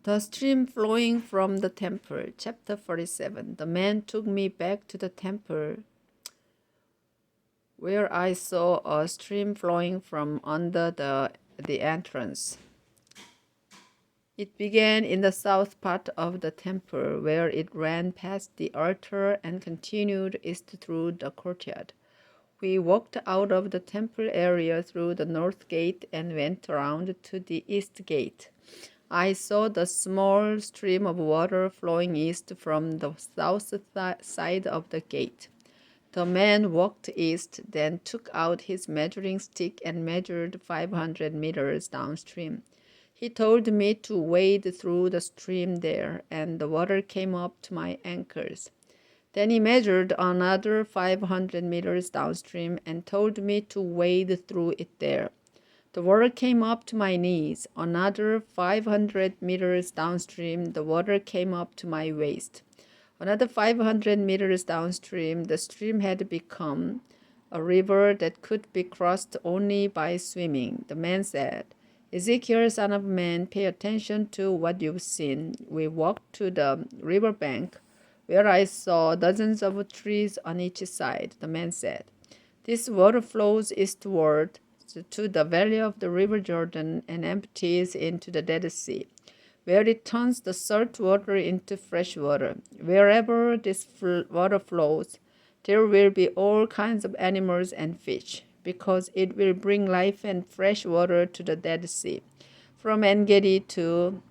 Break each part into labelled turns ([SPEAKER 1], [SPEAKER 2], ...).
[SPEAKER 1] The stream flowing from the temple. Chapter 47. The man took me back to the temple, where I saw a stream flowing from under the entrance. It began in the south part of the temple, where it ran past the altar and continued east through the courtyard. We walked out of the temple area through the north gate and went around to the east gate. I saw the small stream of water flowing east from the south side of the gate. The man walked east, then took out his measuring stick and measured 500 meters downstream. He told me to wade through the stream there, and the water came up to my ankles. Then he measured another 500 meters downstream and told me to wade through it there. The water came up to my knees. Another 500 meters downstream, the water came up to my waist. Another 500 meters downstream, the stream had become a river that could be crossed only by swimming. The man said, Ezekiel, son of man, pay attention to what you've seen. We walked to the river bank, where I saw dozens of trees on each side. The man said, This water flows eastward to the valley of the river Jordan and empties into the Dead Sea, where it turns the salt water into fresh water. Wherever this water flows, there will be all kinds of animals and fish, because it will bring life and fresh water to the Dead Sea. From En-Gedi to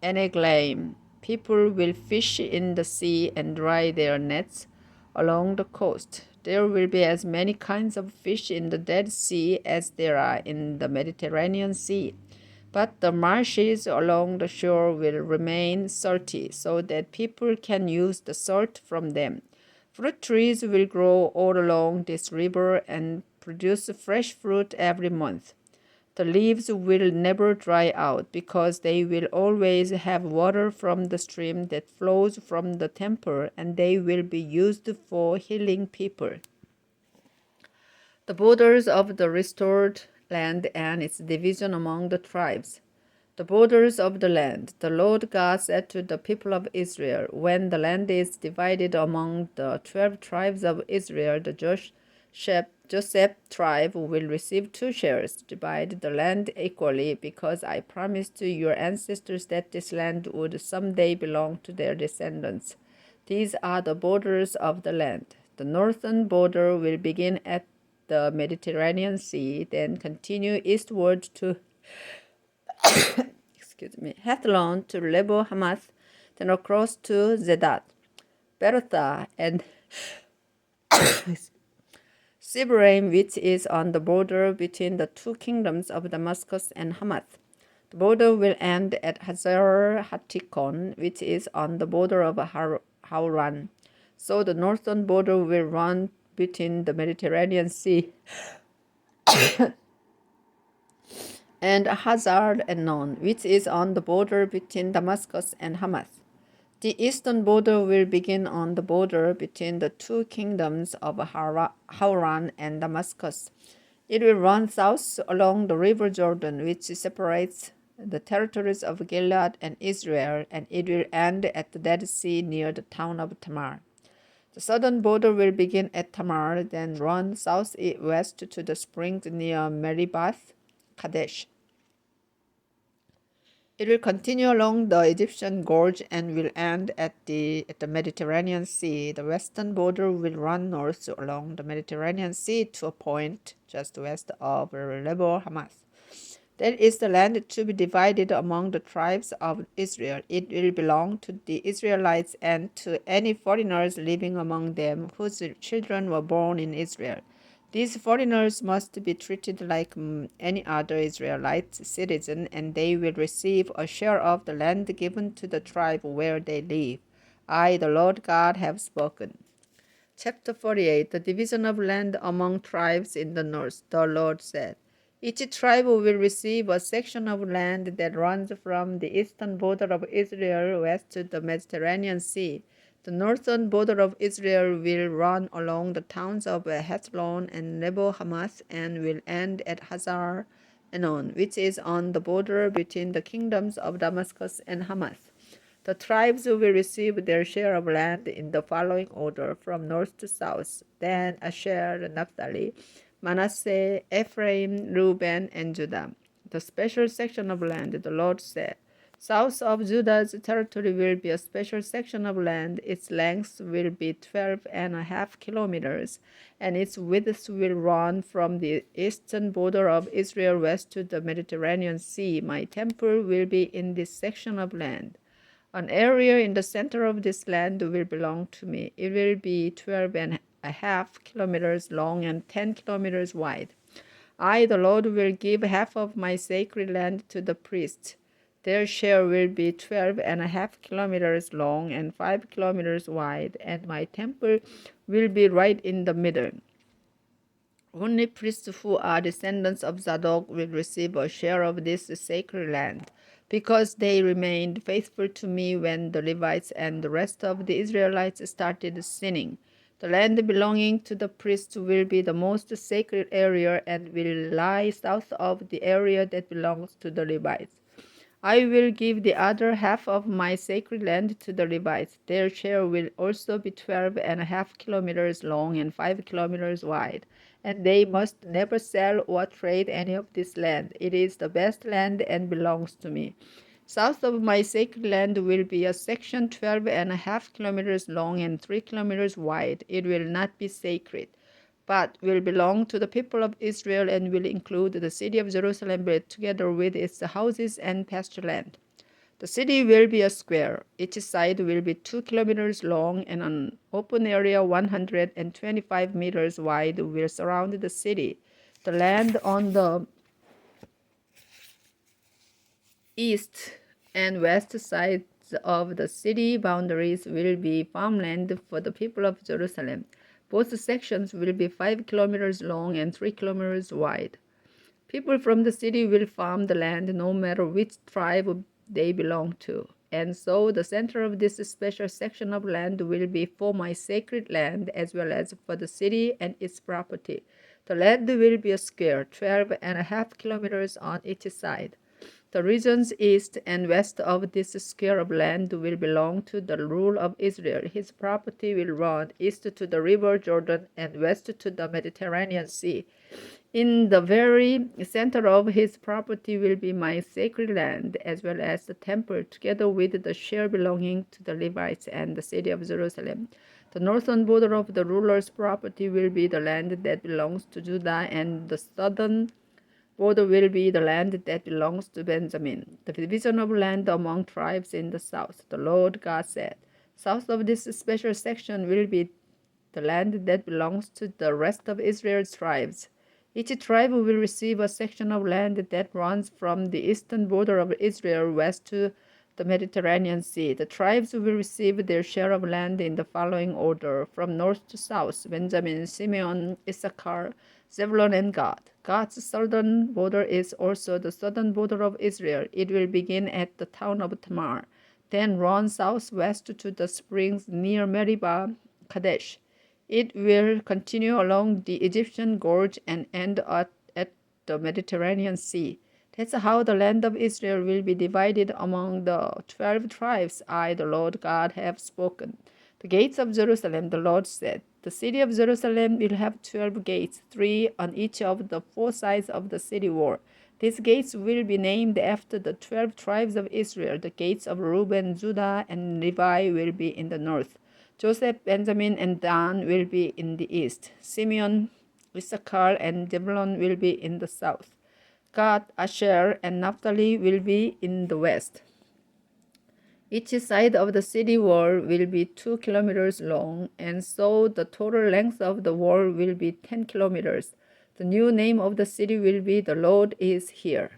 [SPEAKER 1] Eneglaim, people will fish in the sea and dry their nets along the coast. There will be as many kinds of fish in the Dead Sea as there are in the Mediterranean Sea. But the marshes along the shore will remain salty, so that people can use the salt from them. Fruit trees will grow all along this river and produce fresh fruit every month. The leaves will never dry out, because they will always have water from the stream that flows from the temple, and they will be used for healing people. The borders of the restored land and its division among the tribes. The borders of the land. The Lord God said to the people of Israel, when the land is divided among the 12 tribes of Israel, the Joseph tribe will receive 2 shares. Divide the land equally, because I promised to your ancestors that this land would someday belong to their descendants. These are the borders of the land. The northern border will begin at the Mediterranean Sea, then continue eastward to Hethlon to Lebo Hamath, then across to Zedad, Berothah, and Siberaim, which is on the border between the 2 kingdoms of Damascus and Hamath. The border will end at Hazar Hatikon, which is on the border of Hauran. So the northern border will run between the Mediterranean Sea and Hazar Enon, which is on the border between Damascus and Hamath. The eastern border will begin on the border between the 2 kingdoms of Hauran and Damascus. It will run south along the river Jordan, which separates the territories of Gilead and Israel, and it will end at the Dead Sea near the town of Tamar. The southern border will begin at Tamar, then run southwest to the springs near Meribath Kadesh. It will continue along the Egyptian Gorge and will end at the Mediterranean Sea. The western border will run north along the Mediterranean Sea to a point just west of Lebo Hamath. That is the land to be divided among the tribes of Israel. It will belong to the Israelites and to any foreigners living among them whose children were born in Israel. These foreigners must be treated like any other Israelite citizen, and they will receive a share of the land given to the tribe where they live. I, the Lord God, have spoken. Chapter 48. The division of land among tribes in the north. The Lord said, each tribe will receive a section of land that runs from the eastern border of Israel west to the Mediterranean Sea. The northern border of Israel will run along the towns of Hethlon and Lebo Hamath and will end at Hazar Anon, which is on the border between the kingdoms of Damascus and Hamath. The tribes will receive their share of land in the following order from north to south: Dan, Asher, Naphtali, Manasseh, Ephraim, Reuben, and Judah. The special section of land, the Lord said, south of Judah's territory will be a special section of land. Its length will be 12.5 kilometers, and its width will run from the eastern border of Israel west to the Mediterranean Sea. My temple will be in this section of land. An area in the center of this land will belong to me. It will be 12.5 kilometers long and 10 kilometers wide. I, the Lord, will give half of my sacred land to the priests. Their share will be 12.5 kilometers long and 5 kilometers wide, and my temple will be right in the middle. Only priests who are descendants of Zadok will receive a share of this sacred land, because they remained faithful to me when the Levites and the rest of the Israelites started sinning. The land belonging to the priests will be the most sacred area and will lie south of the area that belongs to the Levites. I will give the other half of my sacred land to the Levites. Their share will also be 12.5 kilometers long and 5 kilometers wide, and they must never sell or trade any of this land. It is the best land and belongs to me. South of my sacred land will be a section 12.5 kilometers long and 3 kilometers wide. It will not be sacred, but will belong to the people of Israel and will include the city of Jerusalem together with its houses and pasture land. The city will be a square. Each side will be 2 kilometers long, and an open area 125 meters wide will surround the city. The land on the east and west sides of the city boundaries will be farmland for the people of Jerusalem. Both sections will be 5 kilometers long and 3 kilometers wide. People from the city will farm the land no matter which tribe they belong to. And so the center of this special section of land will be for my sacred land as well as for the city and its property. The land will be a square, 12.5 kilometers on each side. The regions east and west of this square of land will belong to the ruler of Israel. His property will run east to the river Jordan and west to the Mediterranean Sea. In the very center of his property will be my sacred land, as well as the temple, together with the share belonging to the Levites and the city of Jerusalem. The northern border of the ruler's property will be the land that belongs to Judah, and the southern border will be the land that belongs to Benjamin. The division of land among tribes in the south. The Lord God said, south of this special section will be the land that belongs to the rest of Israel's tribes. Each tribe will receive a section of land that runs from the eastern border of Israel west to the Mediterranean Sea. The tribes will receive their share of land in the following order, from north to south: Benjamin, Simeon, Issachar, Zebulun, and Gad. Gad's southern border is also the southern border of Israel. It will begin at the town of Tamar, then run southwest to the springs near Meribah, Kadesh. It will continue along the Egyptian gorge and end at the Mediterranean Sea. That's how the land of Israel will be divided among the 12 tribes. I, the Lord God, have spoken. The gates of Jerusalem, the Lord said. The city of Jerusalem will have 12 gates, 3 on each of the 4 sides of the city wall. These gates will be named after the 12 tribes of Israel. The gates of Reuben, Judah, and Levi will be in the north. Joseph, Benjamin, and Dan will be in the east. Simeon, Issachar, and Zebulun will be in the south. Gad, Asher, and Naphtali will be in the west. Each side of the city wall will be 2 kilometers long, and so the total length of the wall will be 10 kilometers. The new name of the city will be "The Lord is Here."